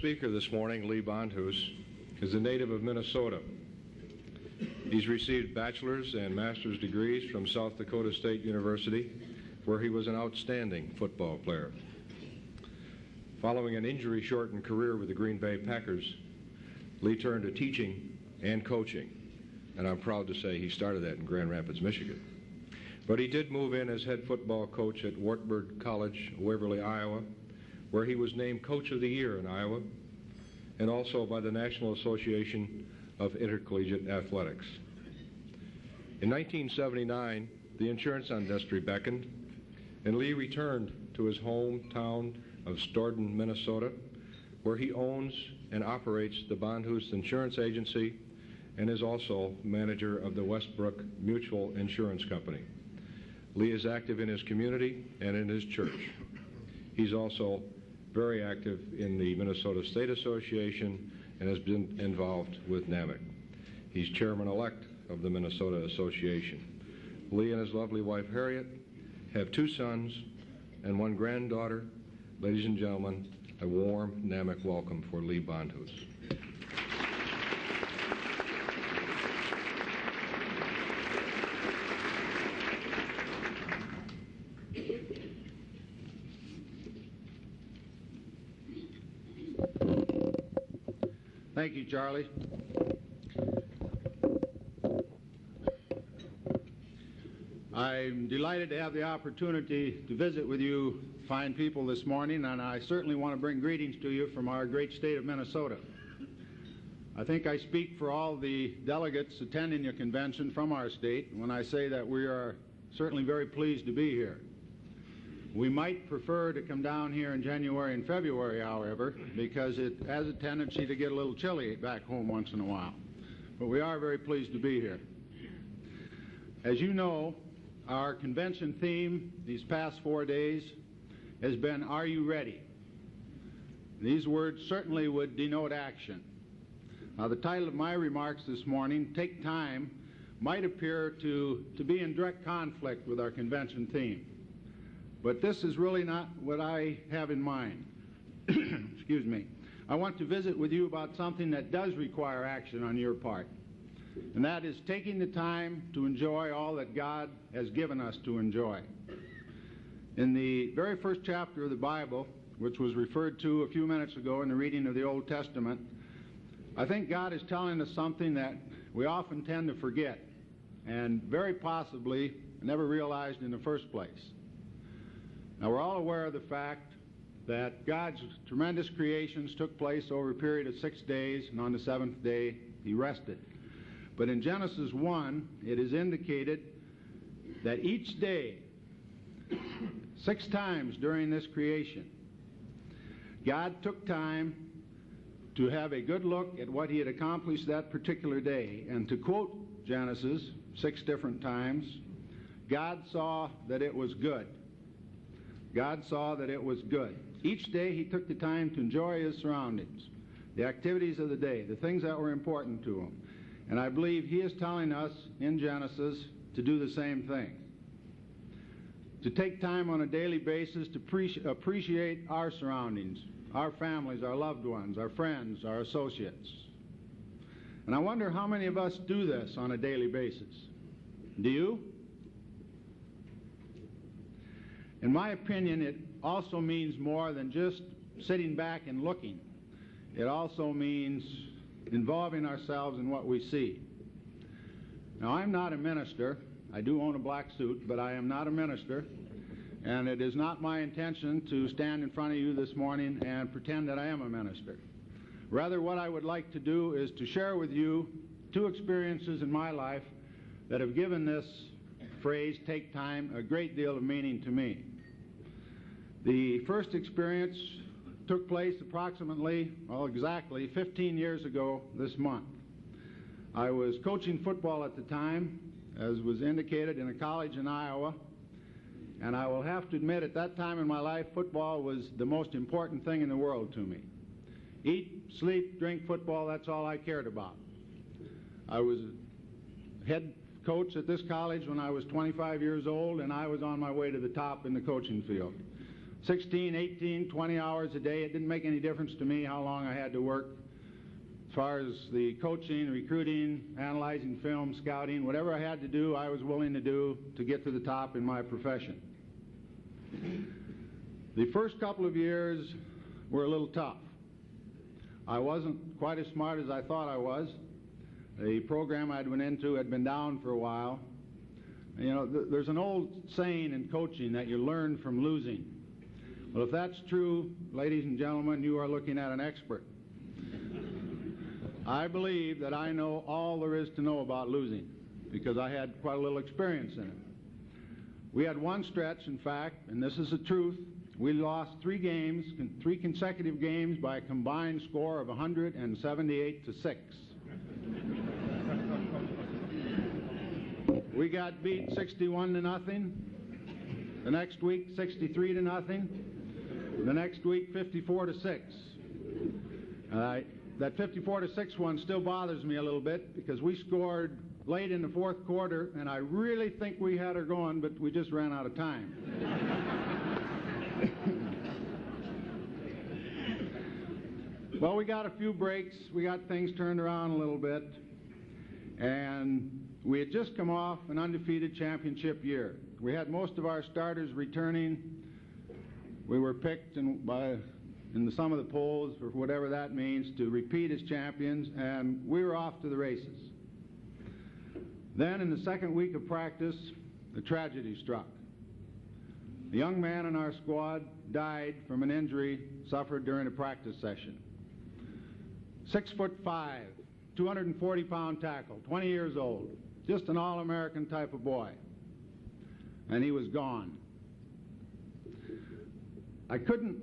Speaker this morning, Lee Bondhus, is a native of Minnesota. He's received bachelor's and master's degrees from South Dakota State University, where he was an outstanding football player. Following an injury-shortened career with the Green Bay Packers, Lee turned to teaching and coaching, and I'm proud to say he started that in Grand Rapids, Michigan. But he did move in as head football coach at Wartburg College, Waverly, Iowa, where he was named Coach of the Year in Iowa, and also by the National Association of Intercollegiate Athletics. In 1979, the insurance industry beckoned, and Lee returned to his hometown of Stoughton, Minnesota, where he owns and operates the Bondhus Insurance Agency and is also manager of the Westbrook Mutual Insurance Company. Lee is active in his community and in his church. He's also very active in the Minnesota State Association and has been involved with NAMIC. He's chairman-elect of the Minnesota Association. Lee and his lovely wife Harriet have 2 sons and 1 granddaughter. Ladies and gentlemen, a warm NAMIC welcome for Lee Bondhus. Thank you, Charlie. I'm delighted to have the opportunity to visit with you fine people this morning, and I certainly want to bring greetings to you from our great state of Minnesota. I think I speak for all the delegates attending your convention from our state when I say that we are certainly very pleased to be here. We might prefer to come down here in January and February, however, because it has a tendency to get a little chilly back home once in a while. But we are very pleased to be here. As you know, our convention theme these past 4 days has been, "Are you ready?" These words certainly would denote action. Now, the title of my remarks this morning, "Take Time," might appear to be in direct conflict with our convention theme. But this is really not what I have in mind. Excuse me. I want to visit with you about something that does require action on your part, and that is taking the time to enjoy all that God has given us to enjoy. In the very first chapter of the Bible, which was referred to a few minutes ago in the reading of the Old Testament, I think God is telling us something that we often tend to forget and very possibly never realized in the first place. Now, we're all aware of the fact that God's tremendous creations took place over a period of 6 days, and on the 7th day he rested. But in Genesis 1, it is indicated that each day, 6 times during this creation, God took time to have a good look at what he had accomplished that particular day. And to quote Genesis 6 different times, God saw that it was good. God saw that it was good. Each day he took the time to enjoy his surroundings, the activities of the day, the things that were important to him. And I believe he is telling us in Genesis to do the same thing. To take time on a daily basis to appreciate our surroundings, our families, our loved ones, our friends, our associates. And I wonder how many of us do this on a daily basis. Do you? In my opinion, it also means more than just sitting back and looking. It also means involving ourselves in what we see. Now, I'm not a minister. I do own a black suit, but I am not a minister. And it is not my intention to stand in front of you this morning and pretend that I am a minister. Rather, what I would like to do is to share with you 2 experiences in my life that have given this phrase, "take time," a great deal of meaning to me. The first experience took place approximately, exactly 15 years ago this month. I was coaching football at the time, as was indicated, in a college in Iowa, and I will have to admit at that time in my life, football was the most important thing in the world to me. Eat, sleep, drink football, that's all I cared about. I was head coach at this college when I was 25 years old, and I was on my way to the top in the coaching field. 16, 18, 20 hours a day. It didn't make any difference to me how long I had to work. As far as the coaching, recruiting, analyzing film, scouting, whatever I had to do, I was willing to do to get to the top in my profession. The first couple of years were a little tough. I wasn't quite as smart as I thought I was. The program I'd went into had been down for a while. You know, there's an old saying in coaching that you learn from losing. Well, if that's true, ladies and gentlemen, you are looking at an expert. I believe that I know all there is to know about losing because I had quite a little experience in it. We had one stretch, in fact, and this is the truth, we lost 3 games, 3 consecutive games by a combined score of 178-6. We got beat 61-0. The next week, 63-0. The next week, 54-6. That 54-6 one still bothers me a little bit because we scored late in the fourth quarter, and I really think we had her going, but we just ran out of time. Well, we got a few breaks. We got things turned around a little bit, and we had just come off an undefeated championship year. We had most of our starters returning. We were picked in the sum of the polls, or whatever that means, to repeat as champions, and we were off to the races. Then, in the second week of practice, a tragedy struck. A young man in our squad died from an injury suffered during a practice session. 6'5", 240-pound tackle, 20 years old, just an all-American type of boy. And he was gone. I couldn't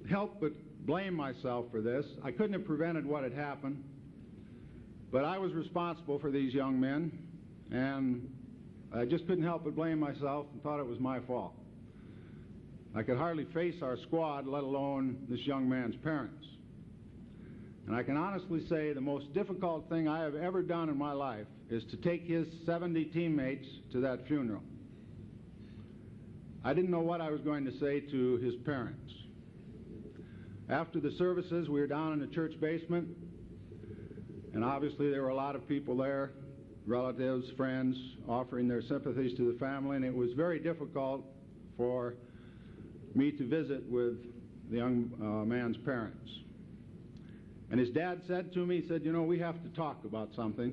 help but blame myself for this. I couldn't have prevented what had happened, but I was responsible for these young men, and I just couldn't help but blame myself and thought it was my fault. I could hardly face our squad, let alone this young man's parents. And I can honestly say the most difficult thing I have ever done in my life is to take his 70 teammates to that funeral. I didn't know what I was going to say to his parents. After the services, we were down in the church basement, and obviously there were a lot of people there, relatives, friends, offering their sympathies to the family, and it was very difficult for me to visit with the young man's parents. And his dad said to me, he said, you know, we have to talk about something,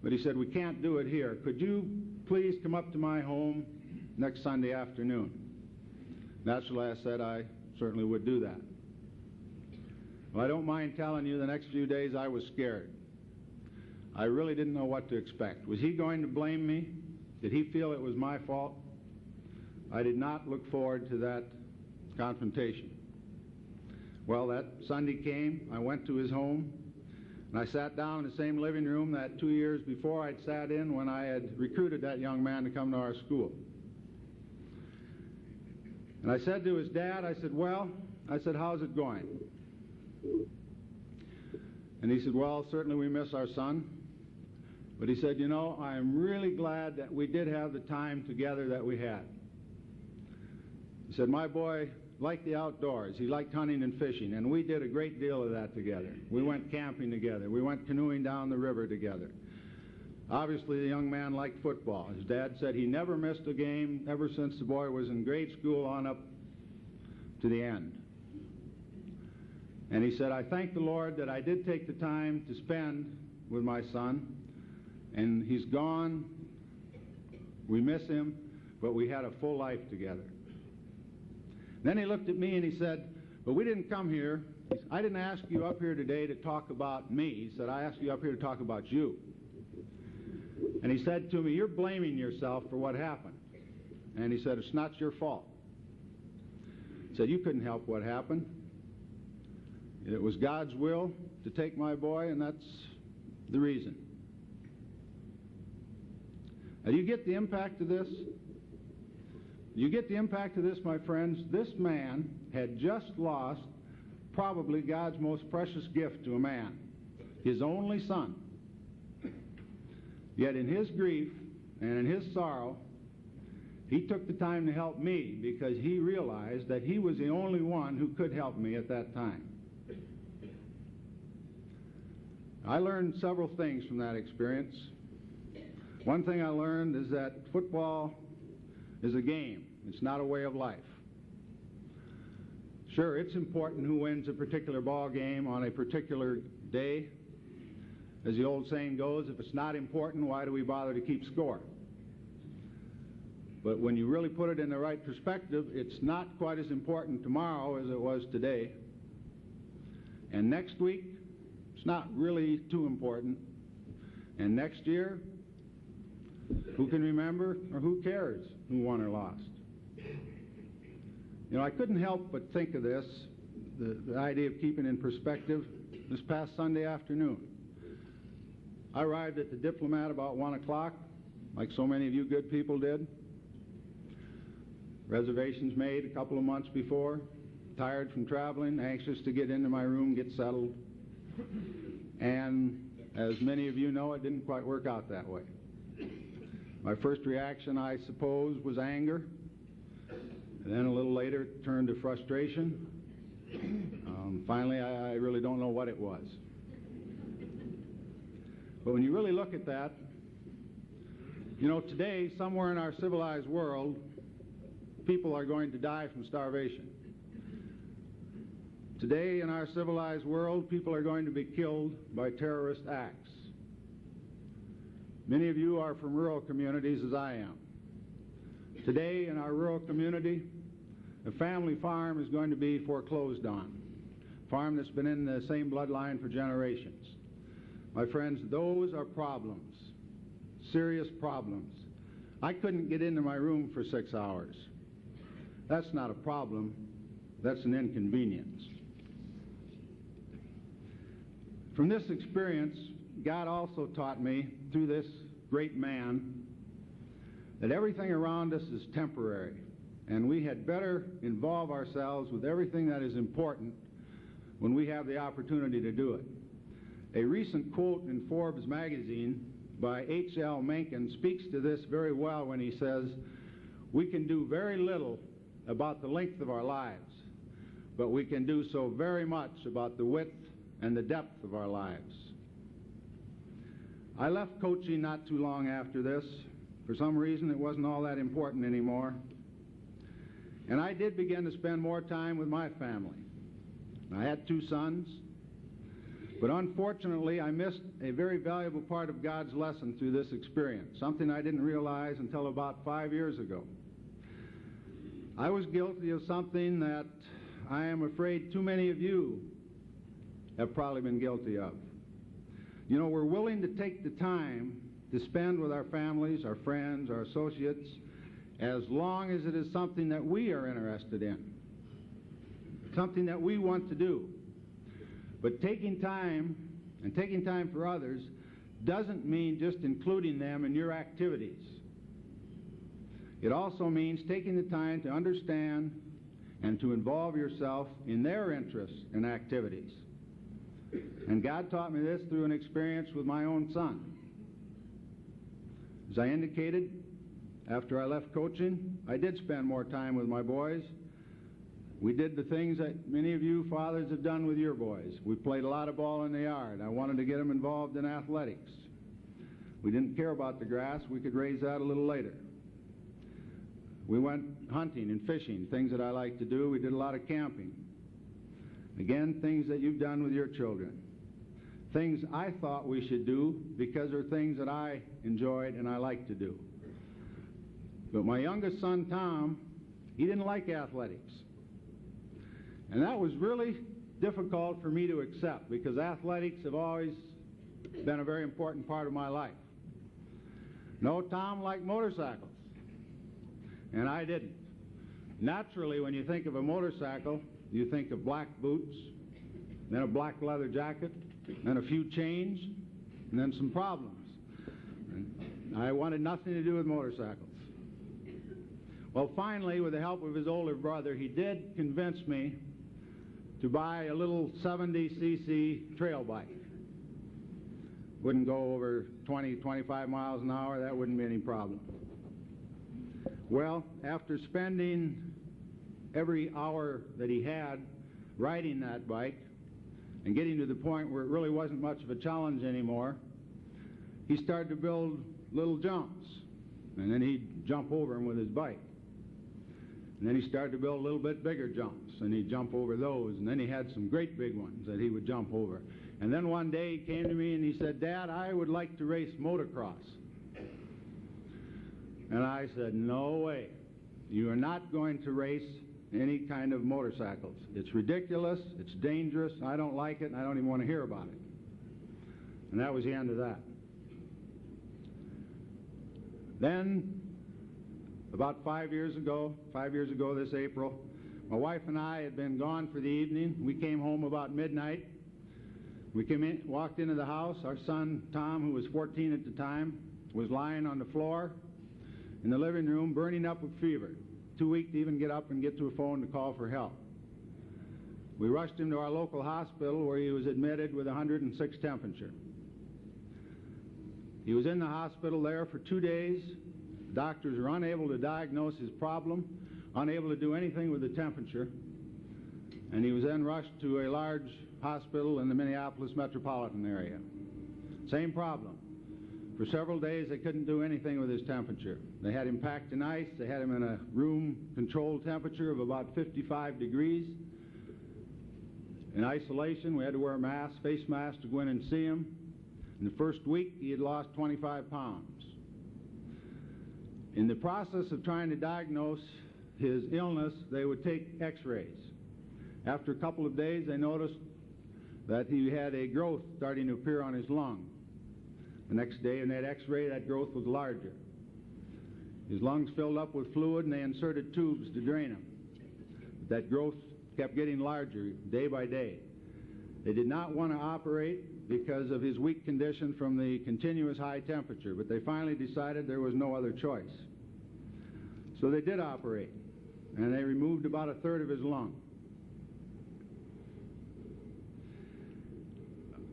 but he said, we can't do it here. Could you please come up to my home next Sunday afternoon? Naturally, I said I certainly would do that. Well, I don't mind telling you the next few days I was scared. I really didn't know what to expect. Was he going to blame me? Did he feel it was my fault? I did not look forward to that confrontation. Well, that Sunday came. I went to his home, and I sat down in the same living room that 2 years before I'd sat in when I had recruited that young man to come to our school. And I said to his dad, I said, well, how's it going? And he said, well, certainly we miss our son. But he said, you know, I'm really glad that we did have the time together that we had. He said, my boy liked the outdoors. He liked hunting and fishing, and we did a great deal of that together. We went camping together. We went canoeing down the river together. Obviously, the young man liked football. His dad said he never missed a game ever since the boy was in grade school on up to the end. And he said, I thank the Lord that I did take the time to spend with my son, and he's gone. We miss him, but we had a full life together. Then he looked at me and he said, but we didn't come here. I didn't ask you up here today to talk about me. He said, I asked you up here to talk about you. And he said to me, you're blaming yourself for what happened. And he said, it's not your fault. He said, you couldn't help what happened. It was God's will to take my boy, and that's the reason. Now, do you get the impact of this? You get the impact of this, my friends. This man had just lost probably God's most precious gift to a man, his only son. Yet in his grief and in his sorrow, He took the time to help me because he realized that he was the only one who could help me at that time. I learned several things from that experience. One thing I learned is that football is a game. It's not a way of life. Sure, it's important who wins a particular ball game on a particular day. As the old saying goes, if it's not important, why do we bother to keep score? But when you really put it in the right perspective, it's not quite as important tomorrow as it was today. And next week, it's not really too important. And next year, who can remember or who cares who won or lost? You know, I couldn't help but think of this, the idea of keeping in perspective, this past Sunday afternoon. I arrived at the Diplomat about 1 o'clock, like so many of you good people did. Reservations made a couple of months before, tired from traveling, anxious to get into my room, get settled. And as many of you know, it didn't quite work out that way. My first reaction, I suppose, was anger. And then a little later, it turned to frustration. Finally, I really don't know what it was. But when you really look at that, you know, today, somewhere in our civilized world, people are going to die from starvation. Today, in our civilized world, people are going to be killed by terrorist acts. Many of you are from rural communities, as I am. Today, in our rural community, a family farm is going to be foreclosed on. A farm that's been in the same bloodline for generations. My friends, those are problems, serious problems. I couldn't get into my room for 6 hours. That's not a problem, that's an inconvenience. From this experience, God also taught me, through this great man, that everything around us is temporary, and we had better involve ourselves with everything that is important when we have the opportunity to do it. A recent quote in Forbes magazine by H.L. Mencken speaks to this very well when he says, "We can do very little about the length of our lives, but we can do so very much about the width and the depth of our lives." I left coaching not too long after this. For some reason, it wasn't all that important anymore. And I did begin to spend more time with my family. I had 2 sons, but unfortunately, I missed a very valuable part of God's lesson through this experience, something I didn't realize until about 5 years ago. I was guilty of something that I am afraid too many of you have probably been guilty of. You know, we're willing to take the time to spend with our families, our friends, our associates, as long as it is something that we are interested in, something that we want to do. But taking time, and taking time for others, doesn't mean just including them in your activities. It also means taking the time to understand and to involve yourself in their interests and activities. And God taught me this through an experience with my own son. As I indicated, after I left coaching, I did spend more time with my boys. We did the things that many of you fathers have done with your boys. We played a lot of ball in the yard. I wanted to get them involved in athletics. We didn't care about the grass. We could raise that a little later. We went hunting and fishing, things that I like to do. We did a lot of camping. Again, things that you've done with your children. Things I thought we should do because they're things that I enjoyed and I like to do. But my youngest son, Tom, he didn't like athletics. And that was really difficult for me to accept because athletics have always been a very important part of my life. No, Tom liked motorcycles, and I didn't. Naturally, when you think of a motorcycle, you think of black boots, then a black leather jacket, then a few chains, and then some problems. And I wanted nothing to do with motorcycles. Well, finally, with the help of his older brother, he did convince me to buy a little 70cc trail bike. Wouldn't go over 20, 25 miles an hour. That wouldn't be any problem. Well, after spending every hour that he had riding that bike and getting to the point where it really wasn't much of a challenge anymore, he started to build little jumps, and then he'd jump over them with his bike. And then he started to build a little bit bigger jumps, and he'd jump over those, and then he had some great big ones that he would jump over. And then one day he came to me and he said, "Dad, I would like to race motocross." And I said, "No way. You are not going to race any kind of motorcycles. It's ridiculous, it's dangerous, I don't like it, and I don't even want to hear about it." And that was the end of that. Then, about 5 years ago this April, my wife and I had been gone for the evening. We came home about midnight. We came in, walked into the house. Our son, Tom, who was 14 at the time, was lying on the floor in the living room, burning up with fever, too weak to even get up and get to a phone to call for help. We rushed him to our local hospital, where he was admitted with 106 temperature. He was in the hospital there for 2 days. Doctors were unable to diagnose his problem, unable to do anything with the temperature, and he was then rushed to a large hospital in the Minneapolis metropolitan area. Same problem. For several days they couldn't do anything with his temperature. They had him packed in ice. They had him in a room-controlled temperature of about 55 degrees. In isolation, we had to wear a mask, face mask, to go in and see him. In the first week, he had lost 25 pounds. In the process of trying to diagnose his illness, they would take x-rays. After a couple of days, they noticed that he had a growth starting to appear on his lung. The next day in that x-ray, that growth was larger. His lungs filled up with fluid, and they inserted tubes to drain him. That growth kept getting larger day by day. They did not want to operate because of his weak condition from the continuous high temperature, but they finally decided there was no other choice. So they did operate, and they removed about a third of his lung.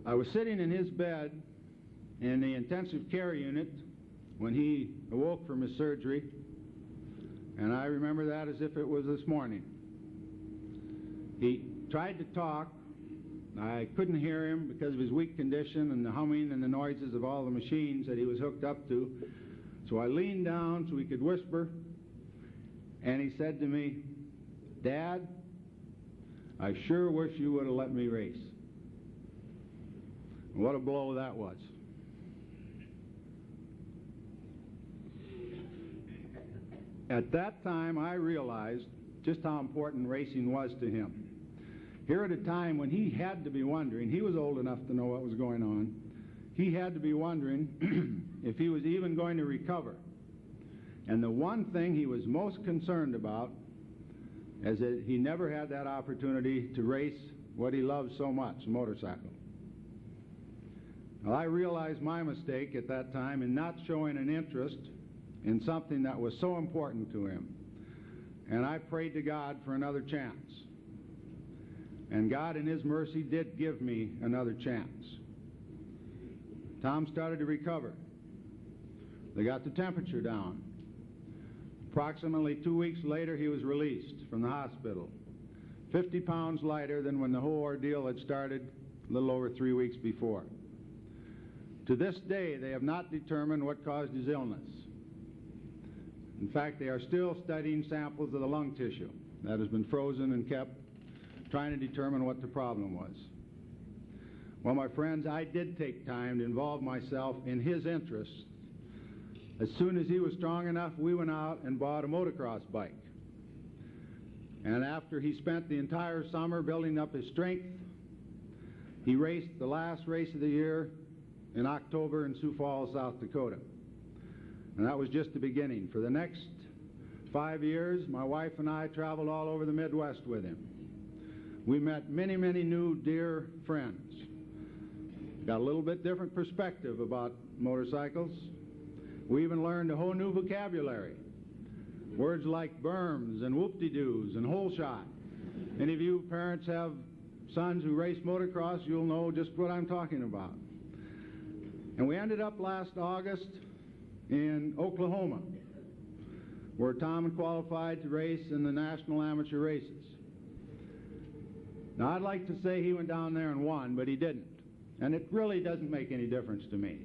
I was sitting in his bed in the intensive care unit when he awoke from his surgery, and I remember that as if it was this morning. He tried to talk. I couldn't hear him because of his weak condition and the humming and the noises of all the machines that he was hooked up to. So I leaned down so he could whisper, and he said to me, "Dad, I sure wish you would have let me race." And what a blow that was. At that time, I realized just how important racing was to him. Here at a time when he had to be wondering, he was old enough to know what was going on, he had to be wondering if he was even going to recover. And the one thing he was most concerned about is that he never had that opportunity to race what he loved so much, a motorcycle. Well, I realized my mistake at that time in not showing an interest in something that was so important to him. And I prayed to God for another chance. And God, in His mercy, did give me another chance. Tom started to recover. They got the temperature down. Approximately 2 weeks later, he was released from the hospital, 50 pounds lighter than when the whole ordeal had started a little over 3 weeks before. To this day, they have not determined what caused his illness. In fact, they are still studying samples of the lung tissue that has been frozen and kept, trying to determine what the problem was. Well, my friends, I did take time to involve myself in his interests. As soon as he was strong enough, we went out and bought a motocross bike. And after he spent the entire summer building up his strength, he raced the last race of the year in October in Sioux Falls, South Dakota. And that was just the beginning. For the next 5 years, my wife and I traveled all over the Midwest with him. We met many, many new dear friends. Got a little bit different perspective about motorcycles. We even learned a whole new vocabulary. Words like berms and whoop-de-doos and hole shot. Any of you parents have sons who race motocross, you'll know just what I'm talking about. And we ended up last August in Oklahoma, where Tom qualified to race in the national amateur races. Now, I'd like to say he went down there and won, but he didn't. And it really doesn't make any difference to me.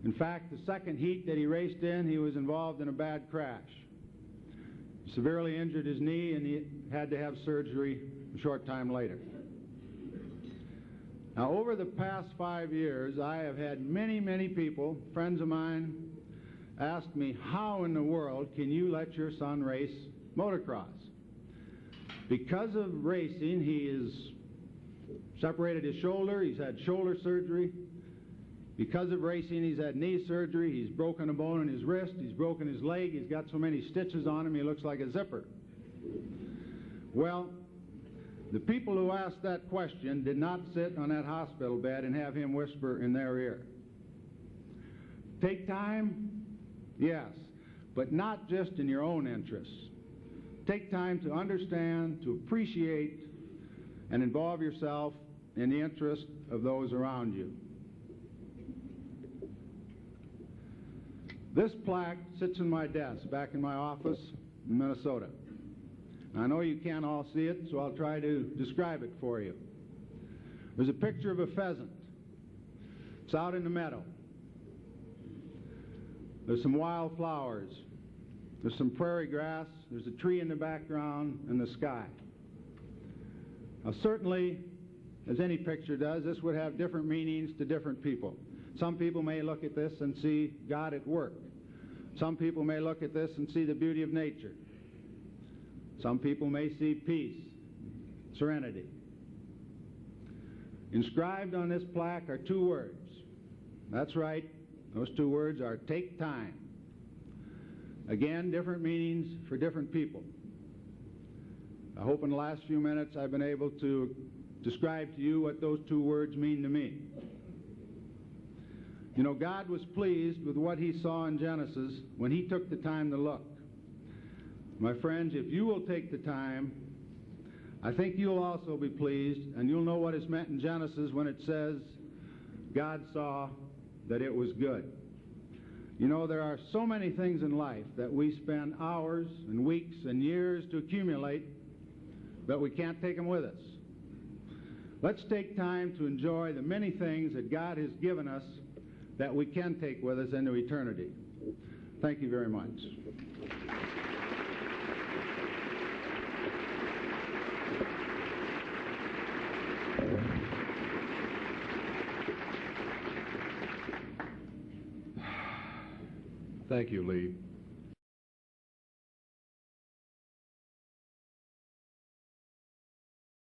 In fact, the second heat that he raced in, he was involved in a bad crash. He severely injured his knee, and he had to have surgery a short time later. Now, over the past 5 years, I have had many, many people, friends of mine, ask me, how in the world can you let your son race motocross? Because of racing, he has separated his shoulder, he's had shoulder surgery. Because of racing, he's had knee surgery, he's broken a bone in his wrist, he's broken his leg, he's got so many stitches on him he looks like a zipper. Well, the people who asked that question did not sit on that hospital bed and have him whisper in their ear. Take time? Yes, but not just in your own interests. Take time to understand, to appreciate, and involve yourself in the interest of those around you. This plaque sits in my desk back in my office in Minnesota. I know you can't all see it, so I'll try to describe it for you. There's a picture of a pheasant. It's out in the meadow. There's some wild flowers. There's some prairie grass. There's a tree in the background and the sky. Now, certainly, as any picture does, this would have different meanings to different people. Some people may look at this and see God at work. Some people may look at this and see the beauty of nature. Some people may see peace, serenity. Inscribed on this plaque are 2 words. That's right, those 2 words are take time. Again, different meanings for different people. I hope in the last few minutes I've been able to describe to you what those 2 words mean to me. You know, God was pleased with what he saw in Genesis when he took the time to look. My friends, if you will take the time, I think you'll also be pleased, and you'll know what is meant in Genesis when it says, God saw that it was good. You know, there are so many things in life that we spend hours and weeks and years to accumulate, but we can't take them with us. Let's take time to enjoy the many things that God has given us that we can take with us into eternity. Thank you very much. Thank you, Lee.